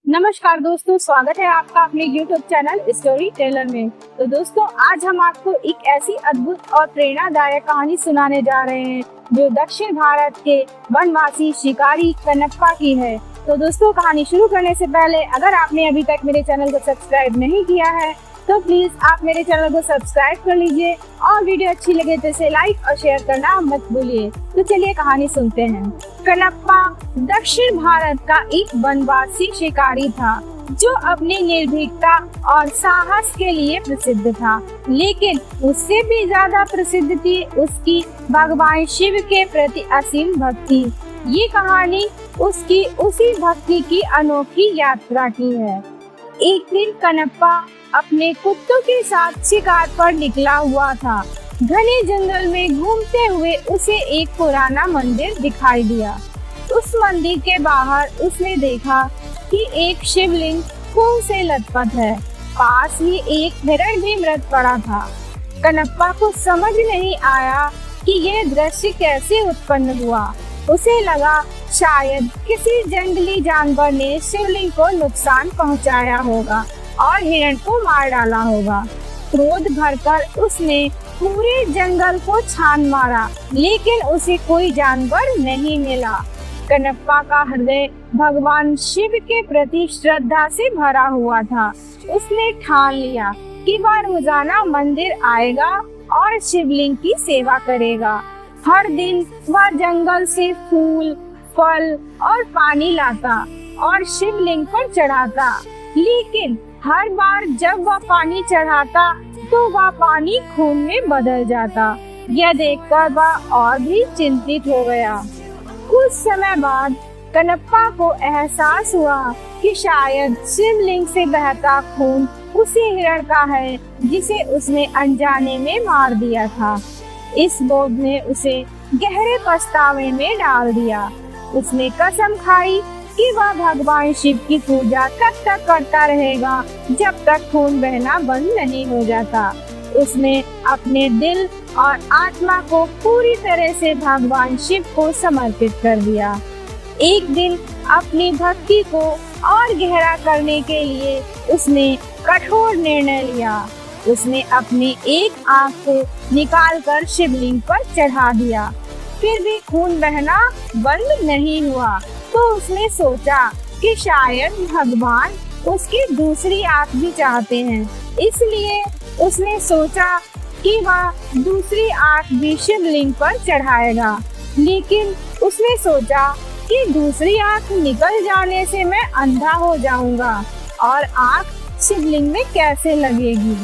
नमस्कार दोस्तों, स्वागत है आपका अपने YouTube चैनल स्टोरी टेलर में। तो दोस्तों, आज हम आपको एक ऐसी अद्भुत और प्रेरणादायक कहानी सुनाने जा रहे हैं जो दक्षिण भारत के वनवासी शिकारी कनप्पा की है। तो दोस्तों, कहानी शुरू करने से पहले अगर आपने अभी तक मेरे चैनल को सब्सक्राइब नहीं किया है तो प्लीज आप मेरे चैनल को सब्सक्राइब कर लीजिए और वीडियो अच्छी लगे तो इसे लाइक और शेयर करना मत भूलिए। तो चलिए कहानी सुनते हैं। कनप्पा दक्षिण भारत का एक वनवासी शिकारी था जो अपनी निर्भीकता और साहस के लिए प्रसिद्ध था, लेकिन उससे भी ज्यादा प्रसिद्ध थी उसकी भगवान शिव के प्रति असीम भक्ति। ये कहानी उसकी उसी भक्ति की अनोखी यात्रा की है। एक दिन कनप्पा अपने कुत्तों के साथ शिकार पर निकला हुआ था। घने जंगल में घूमते हुए उसे एक पुराना मंदिर दिखाई दिया। उस मंदिर के बाहर उसने देखा कि एक शिवलिंग खून से लथपथ है। पास ही एक हिरण भी मृत पड़ा था। कनप्पा को समझ नहीं आया कि यह दृश्य कैसे उत्पन्न हुआ। उसे लगा शायद किसी जंगली जानवर ने शिवलिंग को नुकसान पहुंचाया होगा और हिरण को मार डाला होगा। क्रोध भरकर उसने पूरे जंगल को छान मारा, लेकिन उसे कोई जानवर नहीं मिला। कनप्पा का हृदय भगवान शिव के प्रति श्रद्धा से भरा हुआ था। उसने ठान लिया कि वह रोजाना मंदिर आएगा और शिवलिंग की सेवा करेगा। हर दिन वह जंगल से फूल, फल और पानी लाता और शिवलिंग पर चढ़ाता, लेकिन हर बार जब वह पानी चढ़ाता तो वह पानी खून में बदल जाता। यह देखकर वह और भी चिंतित हो गया। कुछ समय बाद कनप्पा को एहसास हुआ कि शायद शिवलिंग से बहता खून उसी हिरण का है जिसे उसने अनजाने में मार दिया था। इस बोझ ने उसे गहरे पछतावे में डाल दिया। उसने कसम खाई कि वह भगवान शिव की पूजा तब तक करता रहेगा जब तक खून बहना बंद नहीं हो जाता। उसने अपने दिल और आत्मा को पूरी तरह से भगवान शिव को समर्पित कर दिया। एक दिन अपनी भक्ति को और गहरा करने के लिए उसने कठोर निर्णय लिया। उसने अपनी एक आंख को निकालकर शिवलिंग पर चढ़ा दिया, फिर भी खून बहना बंद नहीं हुआ। तो उसने सोचा कि शायद भगवान उसकी दूसरी आंख भी चाहते हैं, इसलिए उसने सोचा कि वह दूसरी आंख भी शिवलिंग पर चढ़ाएगा। लेकिन उसने सोचा कि दूसरी आंख निकल जाने से मैं अंधा हो जाऊंगा और आंख शिवलिंग में कैसे लगेगी।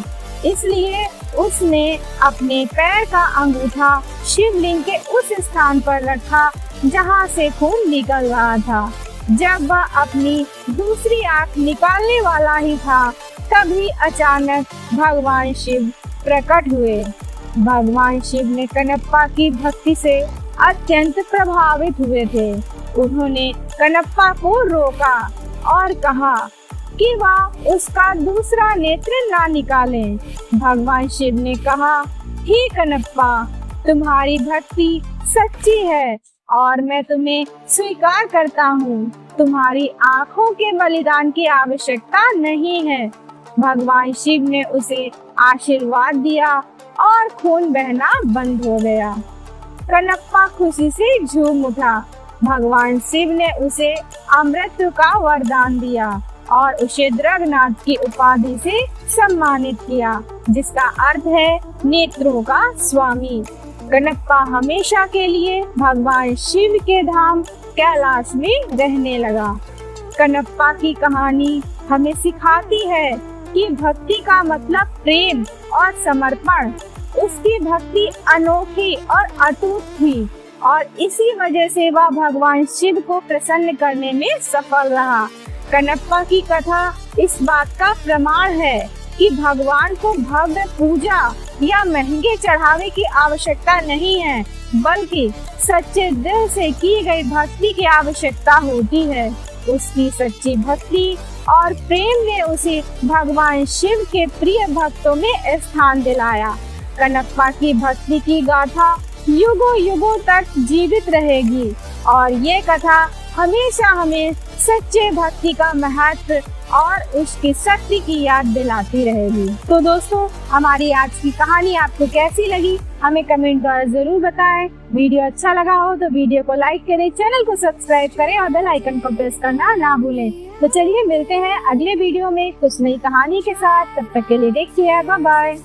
इसलिए उसने अपने पैर का अंगूठा शिवलिंग के उस स्थान पर रखा जहां से खून निकल रहा था। जब वह अपनी दूसरी आंख निकालने वाला ही था, तभी अचानक भगवान शिव प्रकट हुए। भगवान शिव ने कनप्पा की भक्ति से अत्यंत प्रभावित हुए थे। उन्होंने कनप्पा को रोका और कहा कि वह उसका दूसरा नेत्र ना निकाले। भगवान शिव ने कहा, हे कनप्पा, तुम्हारी भक्ति सच्ची है और मैं तुम्हें स्वीकार करता हूँ। तुम्हारी आँखों के बलिदान की आवश्यकता नहीं है। भगवान शिव ने उसे आशीर्वाद दिया और खून बहना बंद हो गया। कनप्पा खुशी से झूम उठा। भगवान शिव ने उसे अमृत का वरदान दिया और उसे द्रगनाथ की उपाधि से सम्मानित किया, जिसका अर्थ है नेत्रों का स्वामी। कनप्पा हमेशा के लिए भगवान शिव के धाम कैलाश में रहने लगा। कनप्पा की कहानी हमें सिखाती है कि भक्ति का मतलब प्रेम और समर्पण। उसकी भक्ति अनोखी और अटूट थी और इसी वजह से वह भगवान शिव को प्रसन्न करने में सफल रहा। कनप्पा की कथा इस बात का प्रमाण है कि भगवान को भव्य पूजा या महंगे चढ़ावे की आवश्यकता नहीं है, बल्कि सच्चे दिल से की गई भक्ति की आवश्यकता होती है। उसकी सच्ची भक्ति और प्रेम ने उसे भगवान शिव के प्रिय भक्तों में स्थान दिलाया। कनप्पा की भक्ति की गाथा युगों युगों तक जीवित रहेगी और ये कथा हमेशा हमें सच्चे भक्ति का महत्व और उसकी शक्ति की याद दिलाती रहेगी। तो दोस्तों, हमारी आज की कहानी आपको कैसी लगी हमें कमेंट द्वारा जरूर बताएं। वीडियो अच्छा लगा हो तो वीडियो को लाइक करें, चैनल को सब्सक्राइब करें और बेल आइकन को प्रेस करना ना भूलें। तो चलिए मिलते हैं अगले वीडियो में कुछ नई कहानी के साथ। तब तक के लिए टेक केयर, बाय बाय।